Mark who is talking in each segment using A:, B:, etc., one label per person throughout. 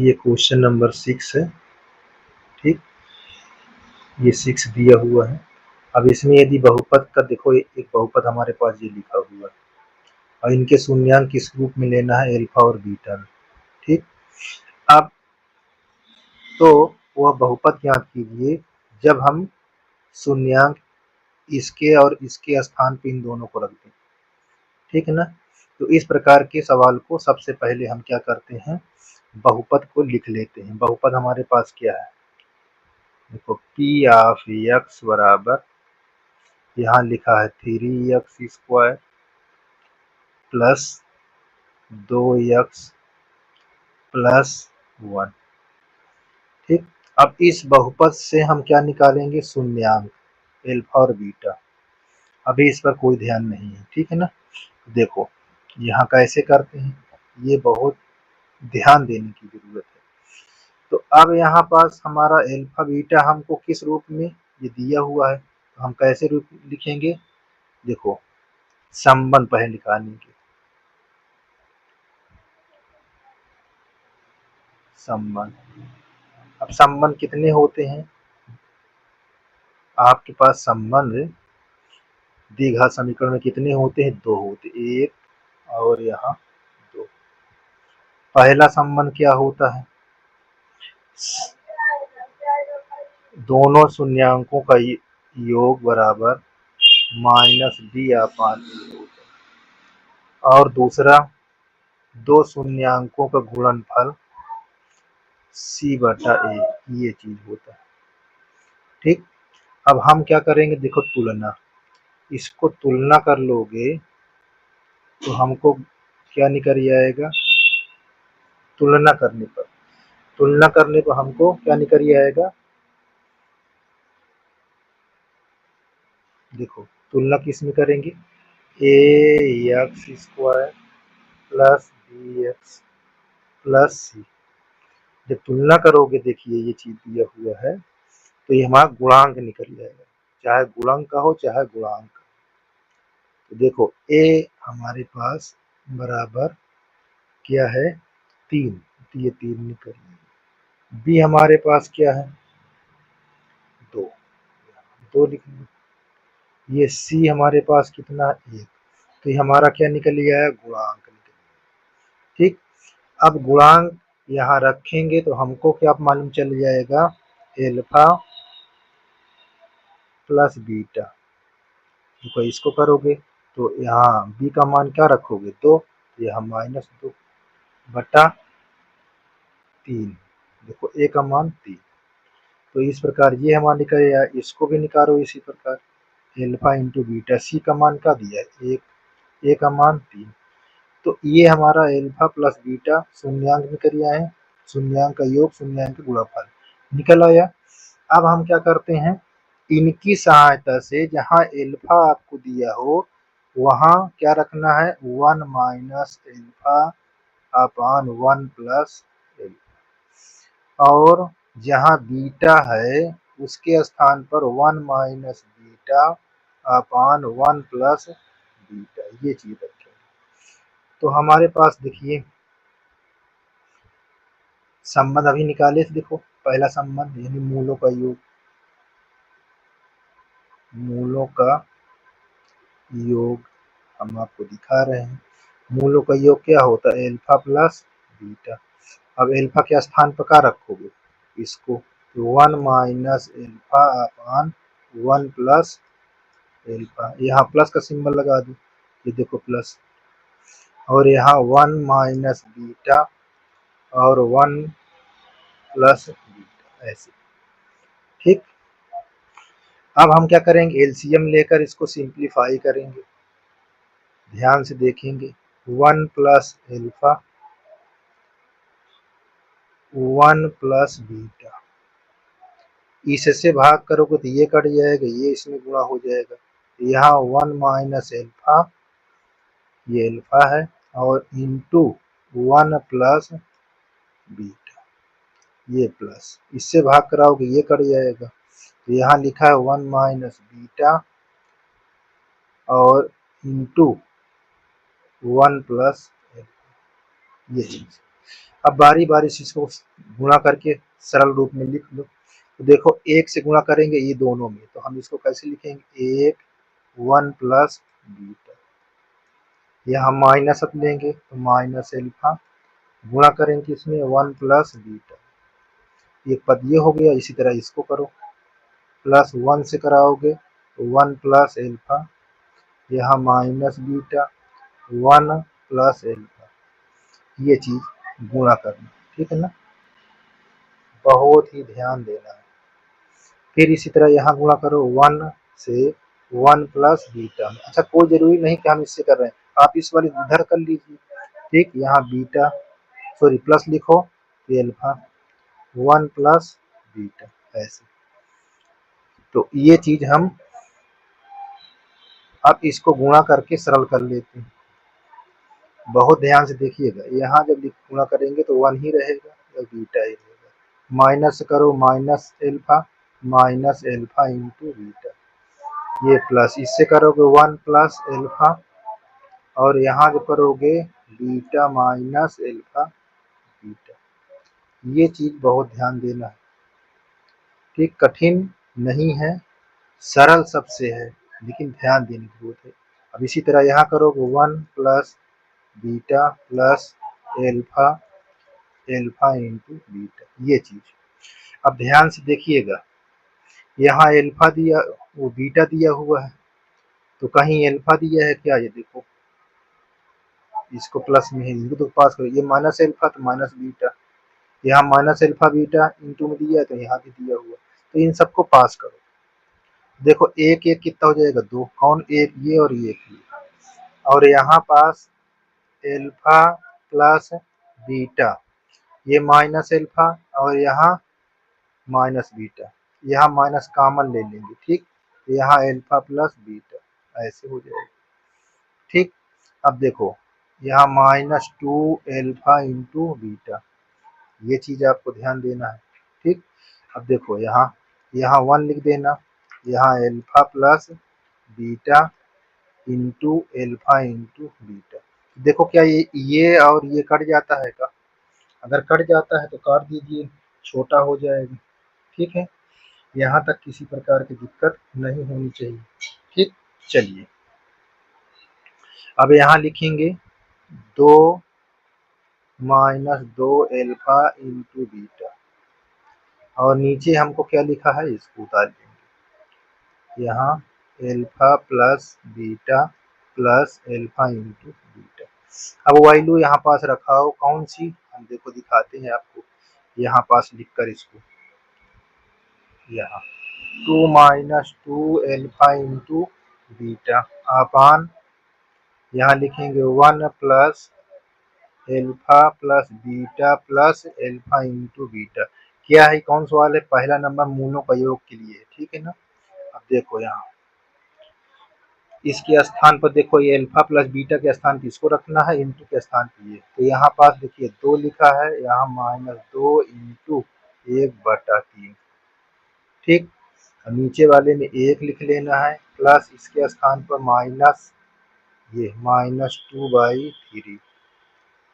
A: ये question number 6 है। ठीक, ये 6 दिया हुआ है। अब इसमें यदि बहुपद का देखो, एक बहुपद हमारे पास ये लिखा हुआ है और इनके शून्यांक किस रूप में लेना है, अल्फा और बीटा में। ठीक, अब तो वह बहुपद ज्ञात कीजिए जब हम शून्यांक इसके और इसके स्थान पे इन दोनों को रख दें। ठीक है ना। तो इस प्रकार के सवाल को सबसे पहले हम क्या करते हैं, बहुपद को लिख लेते हैं। बहुपद हमारे पास क्या है, देखो पी ऑफ एक्स बराबर, यहाँ लिखा है 3x² प्लस 2x प्लस 1। ठीक, अब इस बहुपद से हम क्या निकालेंगे, शून्यांक अल्फा और बीटा। अभी इस पर कोई ध्यान नहीं है। ठीक है ना। देखो यहाँ कैसे करते हैं, ये बहुत ध्यान देने की जरूरत है। तो अब यहाँ पास हमारा अल्फा बीटा हमको किस रूप में ये दिया हुआ है, तो हम कैसे रूप लिखेंगे, देखो संबंध पहले निकालेंगे। संबंध, अब संबंध कितने होते हैं आपके पास, संबंध द्विघात समीकरण में कितने होते हैं, 2 होते, एक और यहाँ 2। पहला संबंध क्या होता है, दोनों शून्यांकों का योग बराबर -b/a होता है। और दूसरा, दो शून्यांकों का गुणनफल c/a, ये चीज होता है। ठीक, अब हम क्या करेंगे, देखो तुलना, इसको तुलना कर लोगे तो हमको क्या निकल आएगा, तुलना करने पर हमको क्या निकल आएगा, देखो तुलना किस में करेंगे, ax² plus bx plus c। जब तुलना करोगे, देखिए ये चीज दिया हुआ है, तो ये हमारा गुणांक निकल जाएगा, चाहे गुणक का हो चाहे गुणांक। तो देखो a हमारे पास बराबर क्या है, 3, तो ये 3 निकल जाएगा। b हमारे पास क्या है, 2 लिखेंगे। ये c हमारे पास कितना, 1, तो ये हमारा क्या निकल गया है, गुणांक निकल गया। ठीक, अब गुणांक यहाँ रखेंगे तो हमको क्या मालूम चल जाएगा, अल्फा प्लस बीटा। देखो इसको करोगे तो यहाँ b का मान क्या रखोगे, 2, तो यहाँ -2/3। देखो a का मान 3। तो इस प्रकार ये हमारा निकलेगा, इसको भी निकालो इसी प्रकार, अल्फा इंटू बीटा। c का मान क्या दिया है, 1, a का मान 3। तो ये हमारा अल्फा प्लस बीटा शून्यांक निकल आए, शून्यांक का योग शून्यांक का गुणनफल निकल आया। अब हम क्या करते हैं, इनकी सहायता से जहां अल्फा आपको दिया हो वहां क्या रखना है, 1 minus alpha upon 1 plus alpha, और जहां बीटा है उसके स्थान पर 1 minus beta upon 1 plus beta, ये चीज रखें। तो हमारे पास देखिए संबंध अभी निकाले थे, देखो पहला संबंध यानी मूलों का योग, मूलों का योग हम आपको दिखा रहे हैं। मूलों का योग क्या होता है, अल्फा प्लस बीटा। अब अल्फा के स्थान पर क्या रखोगे, इसको, तो 1 minus alpha upon 1 plus alpha, यहाँ प्लस का सिंबल लगा दो, ये देखो प्लस, और यहाँ 1 माइनस बीटा और 1 प्लस बीटा, ऐसे। ठीक, अब हम क्या करेंगे, एलसीएम लेकर इसको सिंप्लीफाई करेंगे। ध्यान से देखेंगे, 1 प्लस अल्फा 1 प्लस बीटा, इससे भाग करोगे तो ये कट जाएगा, ये इसमें गुणा हो जाएगा। यहाँ 1 माइनस अल्फा, ये अल्फा है, और इंटू 1 प्लस बीटा, ये प्लस, इससे भाग कराओगे ये कट जाएगा। तो यहाँ लिखा है 1 माइनस बीटा और इंटू 1 प्लस, ये चीज। अब बारी बारी से इसको गुणा करके सरल रूप में लिख लो। तो देखो 1 से गुणा करेंगे ये दोनों में, तो हम इसको कैसे लिखेंगे, 1 1 प्लस बीटा, यहाँ माइनस अब लेंगे तो माइनस एल्फा, गुणा करेंगे इसमें 1 प्लस बीटा, एक पद ये हो गया। इसी तरह इसको करो, प्लस 1 से कराओगे तो 1 प्लस एल्फा, यहाँ माइनस बीटा 1 प्लस एल्फा, ये चीज गुणा करना, ठीक है ना, बहुत ही ध्यान देना है। फिर इसी तरह यहाँ गुणा करो 1 से 1 प्लस बीटा, अच्छा कोई जरूरी नहीं कि हम इससे कर रहे हैं, आप इस वाले इधर कर लीजिए, ठीक, यहाँ बीटा सॉरी प्लस लिखो तो एल्फा 1 प्लस बीटा, ऐसे। तो ये चीज हम अब इसको गुणा करके सरल कर लेते हैं, बहुत ध्यान से देखिएगा, यहाँ जब गुणा करेंगे तो 1 ही रहेगा या बीटा ही रहेगा, माइनस करो माइनस एल्फा इंटू बीटा, ये प्लस, इससे करोगे 1 प्लस एल्फा, और यहाँ जो करोगे बीटा माइनस एल्फा बीटा, ये चीज बहुत ध्यान देना है, ठीक, कठिन नहीं है, सरल सबसे है, लेकिन ध्यान देने की जरूरत है। अब इसी तरह यहाँ करोगे 1 plus beta plus alpha alpha into beta, ये चीज। अब ध्यान से देखिएगा, यहाँ एल्फा दिया, वो बीटा दिया हुआ है, तो कहीं एल्फा दिया है क्या, ये देखो, इसको प्लस में है, इनको तो पास करो, ये माइनस एल्फा तो माइनस बीटा, यहाँ माइनस एल्फा बीटा इंटू में दिया है तो यहाँ भी दिया हुआ, तो इन सबको पास करो, देखो एक एक कितना हो जाएगा, 2, कौन, एक ये और ये, और यहाँ पास एल्फा प्लस बीटा, ये माइनस एल्फा और यहाँ माइनस बीटा, यहाँ माइनस कॉमन ले लेंगे, ठीक, यहाँ एल्फा प्लस बीटा ऐसे हो जाएगा, ठीक। अब देखो यहाँ -2 एल्फा इंटू बीटा, ये चीज आपको ध्यान देना है, ठीक। अब देखो यहाँ 1 लिख देना, यहाँ alpha plus beta into alpha into beta, देखो क्या ये और ये कट जाता है का, अगर कट जाता है तो काट दीजिए, छोटा हो जाएगा, ठीक है, यहाँ तक किसी प्रकार की दिक्कत नहीं होनी चाहिए, ठीक। चलिए अब यहाँ लिखेंगे 2 -2 एल्फा इंटू बीटा, और नीचे हमको क्या लिखा है इसको उतार देंगे, यहाँ alpha plus beta plus alpha into beta. अब वैल्यू यहाँ पास रखा हो कौन सी, हम देखो दिखाते हैं आपको, यहाँ पास लिखकर इसको, यहाँ 2 -2 एल्फा इंटू बीटा अपान, यहाँ लिखेंगे 1 plus alpha plus beta plus alpha into beta, क्या है, कौन सवाल है, पहला नंबर मूलों का योग के लिए, ठीक है ना। अब देखो यहाँ इसके स्थान पर देखो, ये एल्फा प्लस बीटा के स्थान पर इसको रखना है, इंटू के स्थान पर ये, तो यहाँ पास देखिए 2 लिखा है, यहाँ -2 इंटू 1/3, ठीक, नीचे वाले में 1 लिख लेना है, प्लस इसके स्थान पर माइनस ये -2/3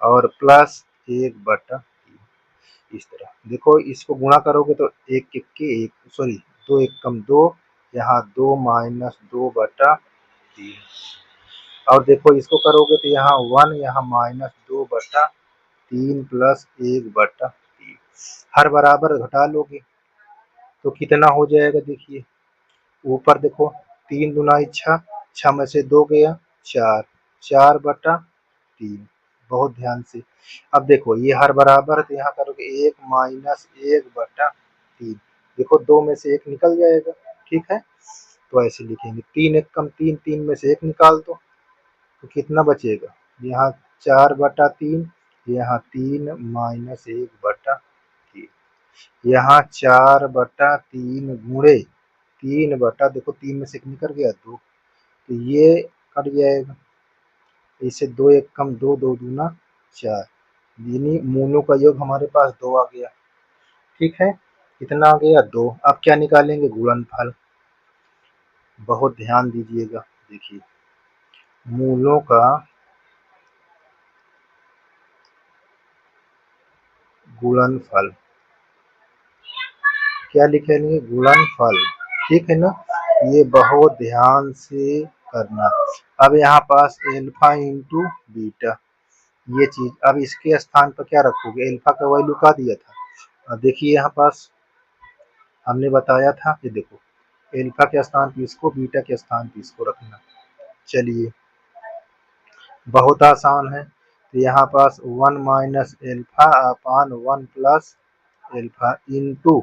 A: और प्लस 1/3, इस तरह देखो, इसको गुणा करोगे तो 1 1 के 1 सॉरी 2 1 कम 2, यहाँ 2 -2/3, और देखो इसको करोगे तो यहाँ 1, यहाँ -2/3 प्लस 1/3, हर बराबर घटा लोगे तो कितना हो जाएगा, देखिए ऊपर देखो 3 दूना 6, 6 में से 2 गया 4, 4/3, बहुत ध्यान से। अब देखो ये हर बराबर, तो यहाँ करोगे 1 -1/3, देखो 2 में से 1 निकल जाएगा, ठीक है, तो ऐसे लिखेंगे, 3 1 कम 3, 3 में से 1 निकाल दो तो कितना बचेगा, यहाँ 4/3, यहाँ 3 -1/3, यहाँ 4/3 गुणे 3 में से 1 निकल गया 2, तो ये कट जाएगा, इससे 2 1 कम 2, 2 दूना 4, यानी मूलों का योग हमारे पास 2 आ गया, ठीक है, कितना आ गया 2। अब क्या निकालेंगे, गुणनफल, बहुत ध्यान दीजिएगा, देखिए मूलों का गुणनफल, क्या लिखेंगे? गुणनफल, ठीक है ना। ये बहुत ध्यान से करना। अब यहाँ पास एल्फा इंटू बीटा, ये चीज अब इसके स्थान पर क्या रखोगे? एल्फा का वैल्यू क्या दिया था? अब देखिए यहाँ पास हमने बताया था कि देखो एल्फा के स्थान पर इसको, बीटा के स्थान पर इसको रखना। चलिए बहुत आसान है। तो यहाँ पास 1 माइनस एल्फा अपान 1 plus alpha into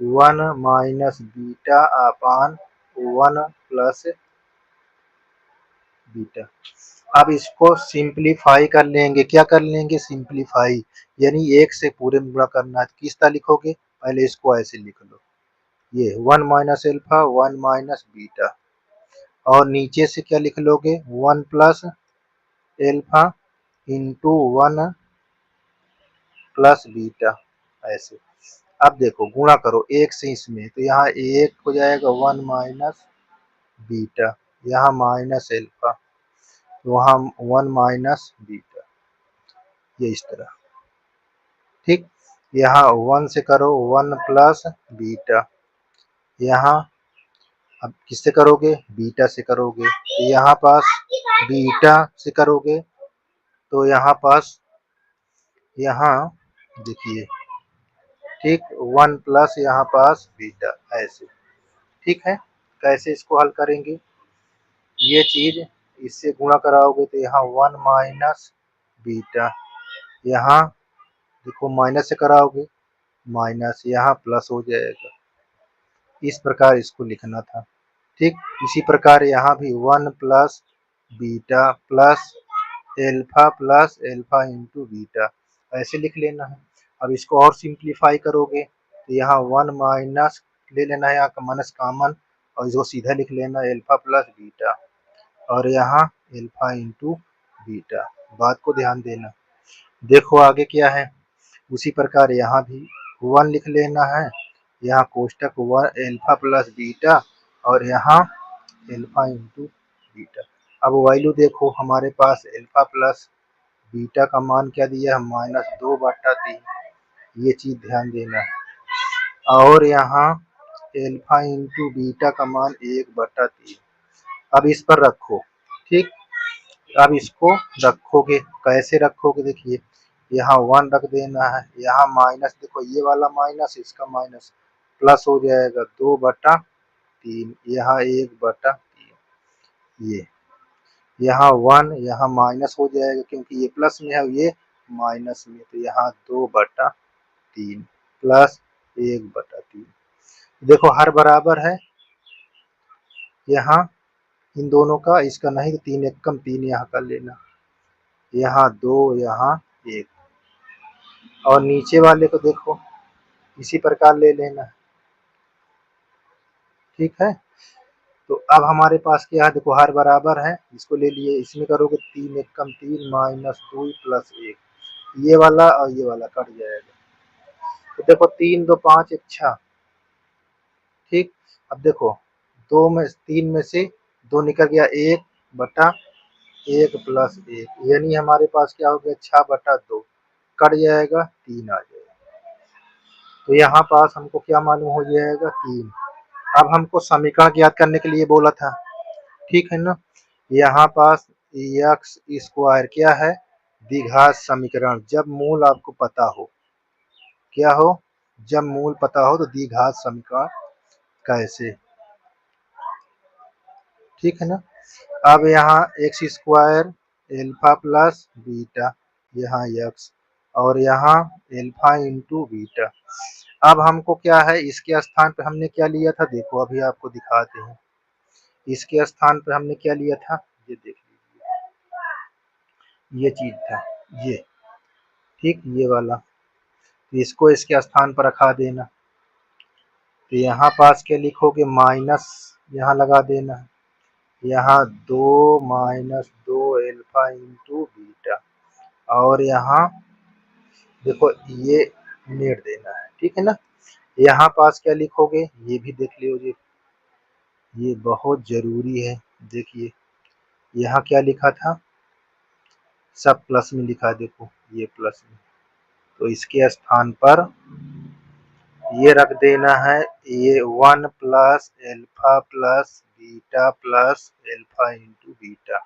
A: 1 minus beta अपान 1 प्लस बीटा। अब इसको सिंप्लीफाई कर लेंगे। क्या कर लेंगे? सिंप्लीफाई, यानी एक से पूरे में गुणा करना है। किस तरह लिखोगे? पहले इसको ऐसे लिख लो, ये 1 माइनस एल्फा 1 माइनस बीटा, और नीचे से क्या लिख लोगे? 1 plus alpha into 1 plus beta, ऐसे। अब देखो गुणा करो एक से इसमें, तो यहाँ एक हो जाएगा 1 माइनस बीटा, यहाँ माइनस एल्फा, वहाँ 1 माइनस बीटा, ये इस तरह, ठीक। यहाँ 1 से करो 1 प्लस बीटा, यहाँ अब किससे करोगे? बीटा से करोगे। तो यहाँ पास बीटा से करोगे तो यहाँ पास, यहाँ देखिए, ठीक 1 प्लस यहाँ पास बीटा, ऐसे, ठीक है। कैसे इसको हल करेंगे? ये चीज इससे गुणा कराओगे तो यहाँ 1 माइनस बीटा, यहाँ देखो माइनस से कराओगे माइनस, यहाँ प्लस हो जाएगा। इस प्रकार इसको लिखना था, ठीक। इसी प्रकार यहाँ भी 1 plus beta plus alpha into beta, ऐसे लिख लेना है। अब इसको और सिंप्लीफाई करोगे तो यहाँ 1 माइनस ले लेना है, यहाँ का माइनस कॉमन, और इसको सीधा लिख लेना एल्फा प्लस बीटा, और यहाँ एल्फा इंटू बीटा। बात को ध्यान देना। देखो आगे क्या है, उसी प्रकार यहाँ भी 1 लिख लेना है, यहाँ कोष्टक 1 एल्फा प्लस बीटा, और यहाँ एल्फा इंटू बीटा। अब वैल्यू देखो हमारे पास एल्फा प्लस बीटा का मान क्या दिया है? -2/3, ये चीज ध्यान देना है। और यहाँ एल्फा इंटू बीटा का मान 1/3। अब इस पर रखो, ठीक। अब इसको रखोगे, कैसे रखोगे? देखिए यहाँ 1 रख देना है, यहाँ माइनस, देखो ये वाला माइनस, इसका माइनस, प्लस हो जाएगा 2/3, यहाँ 1/3, ये यहाँ 1, यहाँ माइनस हो जाएगा क्योंकि ये प्लस में है, ये माइनस में, तो यहाँ 2/3 प्लस 1/3। देखो हर बराबर है यहाँ इन दोनों का, इसका नहीं तो 3 एकम 3 यहाँ कर लेना, यहाँ 2, यहाँ 1, और नीचे वाले को देखो इसी प्रकार ले लेना, ठीक है। तो अब हमारे पास क्या है? देखो हर बराबर है, इसको ले लिए, इसमें करोगे 3 एकम 3 माइनस 2 प्लस 1, ये वाला और ये वाला कट जाएगा। तो देखो 3 2 5 1 6, ठीक। अब देखो 3 में से 2 निकल गया, 1/1 प्लस 1, यानी हमारे पास क्या हो गया? 6/2, कट जाएगा 3 आ जाएगा। तो यहाँ पास हमको क्या मालूम हो जाएगा? 3। अब हमको समीकरण ज्ञात करने के लिए बोला था, ठीक है ना। यहाँ पास एक्स स्क्वायर क्या है? द्विघात समीकरण। जब मूल आपको पता हो, क्या हो? जब मूल पता हो तो द्विघात समीकरण कैसे, ठीक है ना। अब यहाँ x square alpha plus beta, यहाँ एक्स, और यहाँ एल्फा इंटू बीटा। अब हमको क्या है? इसके स्थान पे हमने क्या लिया था? देखो अभी आपको दिखाते हैं, इसके स्थान पे हमने क्या लिया था? ये देख लीजिए, ये चीज था ये, ठीक, ये वाला। इसको इसके स्थान पर रखा देना। तो यहाँ पास क्या लिखोगे? माइनस यहाँ लगा देना, यहाँ 2 माइनस 2 एल्फा इंटू बीटा, और यहाँ देखो ये नेट देना है, ठीक है ना। यहाँ पास क्या लिखोगे? ये भी देख लीजिए, ये बहुत जरूरी है। देखिए यहाँ क्या लिखा था? सब प्लस में लिखा है, देखो ये प्लस में, तो इसके स्थान पर ये रख देना है, ये 1 plus alpha plus beta plus alpha into beta.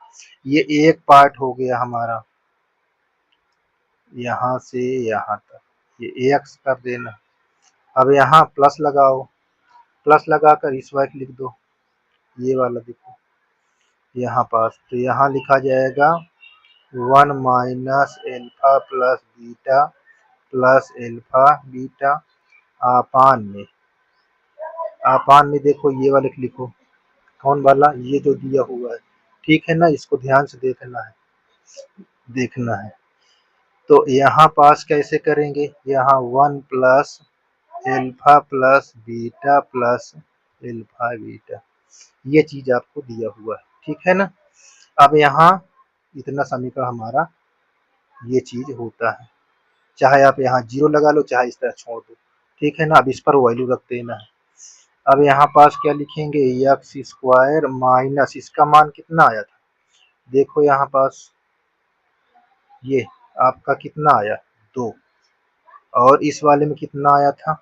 A: ये एक पार्ट हो गया हमारा यहाँ से यहाँ तक, ये एक्स कर देना। अब यहाँ प्लस लगाओ, प्लस लगाकर इस वाइट लिख दो, ये वाला देखो यहाँ पास, तो यहाँ लिखा जाएगा 1 minus alpha plus beta plus alpha beta आपान में देखो ये वाले लिखो, कौन वाला, ये जो दिया हुआ है, ठीक है ना, इसको ध्यान से देखना है। तो यहाँ पास कैसे करेंगे, यहाँ 1 plus alpha plus beta plus alpha beta, ये चीज आपको दिया हुआ है, ठीक है ना। अब यहाँ इतना समीकरण हमारा ये चीज होता है, चाहे आप यहाँ 0 लगा लो, चाहे इस तरह छोड़ दो, ठीक है ना। अब इस पर वैल्यू रख देना है। अब यहाँ पास क्या लिखेंगे, एक्स स्क्वायर माइनस, इसका मान कितना आया था, देखो यहाँ पास ये आपका कितना आया 2, और इस वाले में कितना आया था,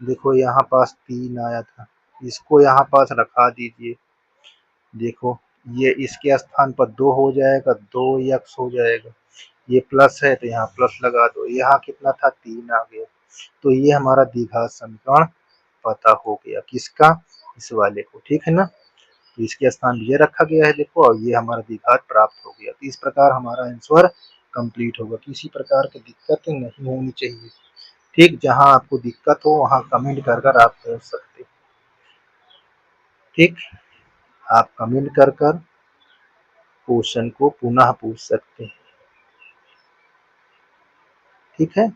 A: देखो यहाँ पास 3 आया था, इसको यहाँ पास रखा दीजिए। देखो ये इसके स्थान पर 2 हो जाएगा, 2x हो जाएगा, ये प्लस है तो यहाँ प्लस लगा दो, यहाँ कितना था 3 आ गया। तो ये हमारा द्विघात समीकरण पता हो गया, किसका, इस वाले को, ठीक है ना। तो इसके स्थान ये रखा गया है देखो, और ये हमारा द्विघात प्राप्त हो गया। तो इस प्रकार हमारा आंसर कंप्लीट होगा, किसी प्रकार की दिक्कत नहीं होनी चाहिए, ठीक। जहां आपको दिक्कत हो वहां कमेंट कर कर आप पूछ सकते, ठीक, आप कमेंट कर कर क्वेश्चन को पुनः पूछ सकते हैं, ठीक है।